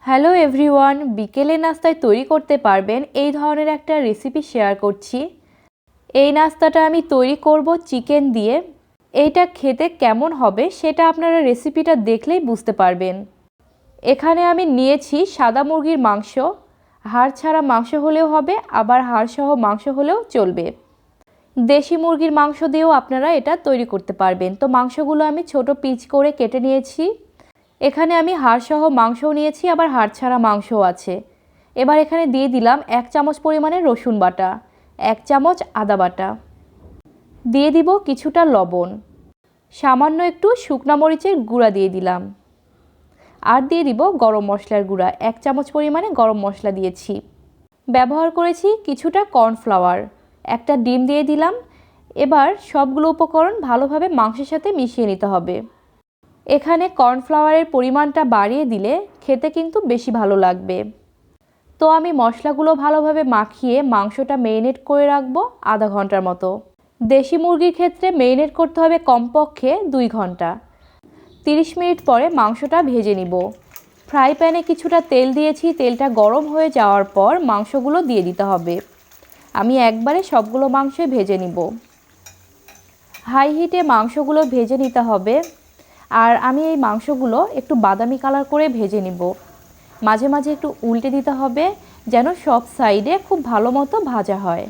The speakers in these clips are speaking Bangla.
হ্যালো এভরিওয়ান, বিকেলের নাস্তায় তৈরি করতে পারবেন এই ধরনের একটা রেসিপি শেয়ার করছি। এই নাস্তাটা আমি তৈরি করব চিকেন দিয়ে। এইটা খেতে কেমন হবে সেটা আপনারা রেসিপিটা দেখলেই বুঝতে পারবেন। এখানে আমি নিয়েছি সাদা মুরগির মাংস। হাড় ছাড়া মাংস হলেও হবে, আবার হাড়সহ মাংস হলেও চলবে। দেশি মুরগির মাংস দিয়েও আপনারা এটা তৈরি করতে পারবেন। তো মাংসগুলো আমি ছোট পিস করে কেটে নিয়েছি। এখানে আমি হাড়সহ মাংসও নিয়েছি, আবার হাড় ছাড়া মাংসও আছে। এবার এখানে দিয়ে দিলাম 1 চামচ পরিমাণে রসুন বাটা, 1 চামচ আদা বাটা, দিয়ে দিব কিছুটা লবণ, সামান্য একটু শুকনা মরিচের গুঁড়া দিয়ে দিলাম, আর দিয়ে দিব গরম মশলার গুঁড়া, 1 চামচ পরিমাণে গরম মশলা দিয়েছি। ব্যবহার করেছি কিছুটা কর্নফ্লাওয়ার, একটা ডিম দিয়ে দিলাম। এবার সবগুলো উপকরণ ভালোভাবে মাংসের সাথে মিশিয়ে নিতে হবে। এখানে কর্নফ্লাওয়ারের পরিমাণটা বাড়িয়ে দিলে খেতে কিন্তু বেশি ভালো লাগবে। তো আমি মশলাগুলো ভালোভাবে মাখিয়ে মাংসটা মেরিনেট করে রাখবো আধা ঘন্টার মতো। দেশি মুরগির ক্ষেত্রে মেরিনেট করতে হবে কমপক্ষে 2 ঘন্টা। 30 মিনিট পরে মাংসটা ভেজে নিব। ফ্রাই প্যানে কিছুটা তেল দিয়েছি, তেলটা গরম হয়ে যাওয়ার পর মাংসগুলো দিয়ে দিতে হবে। আমি একবারে সবগুলো মাংসই ভেজে নিব। হাই হিটে মাংসগুলো ভেজে নিতে হবে। আর আমি এই মাংসগুলো একটু বাদামি কালার করে ভেজে নিব। মাঝে মাঝে একটু উল্টে দিতে হবে যেন সব সাইডে খুব ভালো মতো ভাজা হয়।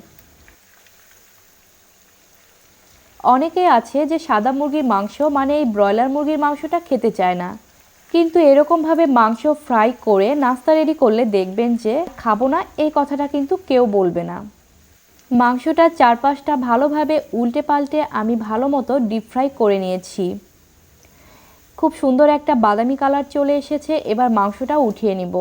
অনেকে আছে যে সাদা মুরগির মাংস মানে এই ব্রয়লার মুরগির মাংসটা খেতে চায় না, কিন্তু এরকমভাবে মাংস ফ্রাই করে নাস্তা রেডি করলে দেখবেন যে খাবো না এই কথাটা কিন্তু কেউ বলবে না। মাংসটা চারপাশটা ভালোভাবে উল্টে পাল্টে আমি ভালো মতো ডিপ ফ্রাই করে নিয়েছি। খুব সুন্দর একটা বাদামি কালার চলে এসেছে। এবার মাংসটা উঠিয়ে নিব।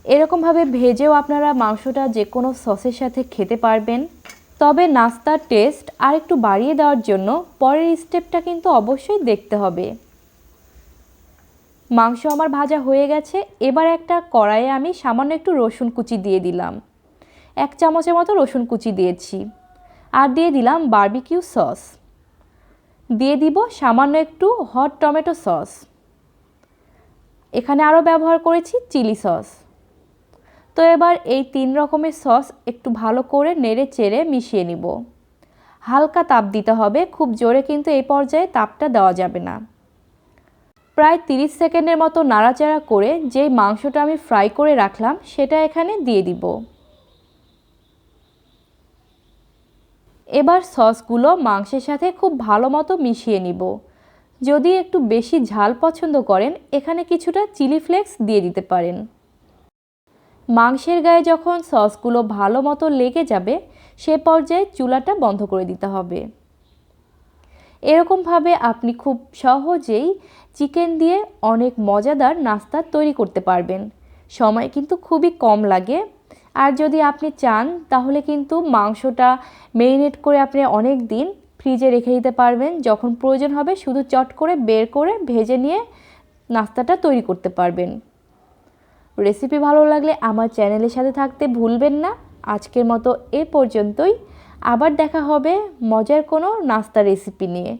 এরকমভাবে ভেজেও আপনারা মাংসটা যে কোনো সসের সাথে খেতে পারবেন। তবে নাস্তার টেস্ট আর একটু বাড়িয়ে দেওয়ার জন্য পরের স্টেপটা কিন্তু অবশ্যই দেখতে হবে। মাংস আমার ভাজা হয়ে গেছে। এবার একটা কড়াইয়ে আমি সামান্য একটু রসুন কুচি দিয়ে দিলাম, 1 চামচের মতো রসুন কুচি দিয়েছি। আর দিয়ে দিলাম বারবিকিউ সস, দিয়ে দিব সামান্য একটু হট টমেটো সস। এখানে আরও ব্যবহার করেছি চিলি সস। তো এবার এই 3 রকমের সস একটু ভালো করে নেড়ে চেড়ে মিশিয়ে নিব। হালকা তাপ দিতে হবে, খুব জোরে কিন্তু এই পর্যায়ে তাপটা দেওয়া যাবে না। প্রায় 30 সেকেন্ডের মতো নাড়াচাড়া করে যেই মাংসটা আমি ফ্রাই করে রাখলাম সেটা এখানে দিয়ে দিব। এবার সসগুলো মাংসের সাথে খুব ভালো মতো মিশিয়ে নিব। যদি একটু বেশি ঝাল পছন্দ করেন এখানে কিছুটা চিলি ফ্লেক্স দিয়ে দিতে পারেন। মাংসের গায়ে যখন সসগুলো ভালো মতো লেগে যাবে সে পর্যায়ে চুলাটা বন্ধ করে দিতে হবে। এরকমভাবে আপনি খুব সহজেই চিকেন দিয়ে অনেক মজাদার নাস্তা তৈরি করতে পারবেন। সময় কিন্তু খুবই কম লাগে। আর যদি আপনি চান তাহলে কিন্তু মাংসটা মেরিনেট করে আপনি অনেক দিন ফ্রিজে রেখে দিতে পারবেন। যখন প্রয়োজন হবে শুধু চট করে বের করে ভেজে নিয়ে নাস্তাটা তৈরি করতে পারবেন। রেসিপি ভালো লাগলে আমার চ্যানেলের সাথে থাকতে ভুলবেন না। আজকের মতো এ পর্যন্তই। আবার দেখা হবে মজার কোনো নাস্তা রেসিপি নিয়ে।